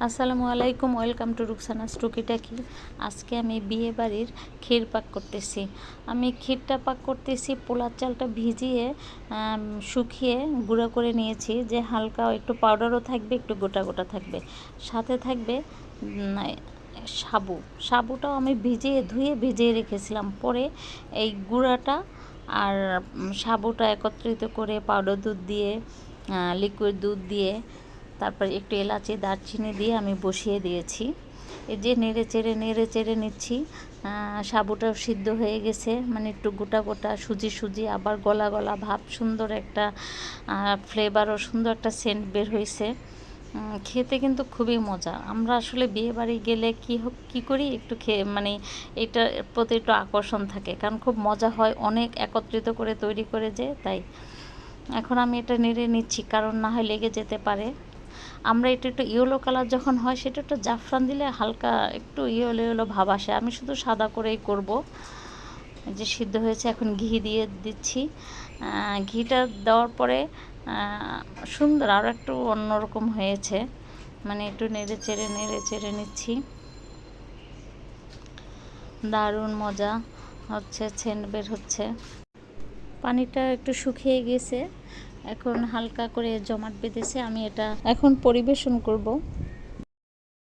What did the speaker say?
আসসালামু আলাইকুম, welcome to রুকসানাস টুকিটাকি। আজকে আমি বিয়ে বাড়ির ক্ষীর পাক করতেছি। আমি ক্ষীরটা পাক করতেছি, পোলার চালটা ভিজিয়ে শুকিয়ে গুঁড়ো করে নিয়েছি, যে হালকা একটু পাউডারও থাকবে, একটু গোটা গোটা থাকবে, সাথে থাকবে সাবুটাও আমি ধুয়ে ভিজিয়ে রেখেছিলাম। পরে এই গুঁড়াটা আর সাবুটা একত্রিত করে পাউডার দুধ দিয়ে, লিকুইড দুধ দিয়ে, তারপর একটু এলাচি দারচিনি দিয়ে আমি বসিয়ে দিয়েছি। এই যে নেড়ে চেড়ে নিচ্ছি। সাবুটাও সিদ্ধ হয়ে গেছে, মানে একটু গোটা গোটা সুজি আবার গলা গলা ভাব, সুন্দর একটা ফ্লেভারও, সুন্দর একটা সেন্ট বের হয়েছে। খেতে কিন্তু খুবই মজা। আমরা আসলে বিয়ে বাড়ি গেলে কী করি, একটু খেয়ে মানে এটার প্রতি একটু আকর্ষণ থাকে, কারণ খুব মজা হয়, অনেক একত্রিত করে তৈরি করে যে, তাই এখন আমি এটা নেড়ে নিচ্ছি, কারণ না হয় লেগে যেতে পারে। আমরা এটা একটু ইয়েলো কালার যখন হয়, সেটা একটু জাফরান দিলে হালকা একটু ইয়েলো ভাব আসে। আমি শুধু সাদা করেই করব। যে সিদ্ধ হয়েছে, এখন ঘি দিয়ে দিচ্ছি। ঘিটা দেওয়ার পরে সুন্দর আরও একটু অন্যরকম হয়েছে, মানে একটু নেড়ে চেড়ে নিচ্ছি। দারুণ মজা হচ্ছে, সেন্ট বের হচ্ছে। পানিটা একটু শুকিয়ে গেছে, এখন হালকা করে জমাট বেঁধেছে। আমি এটা এখন পরিবেশন করব।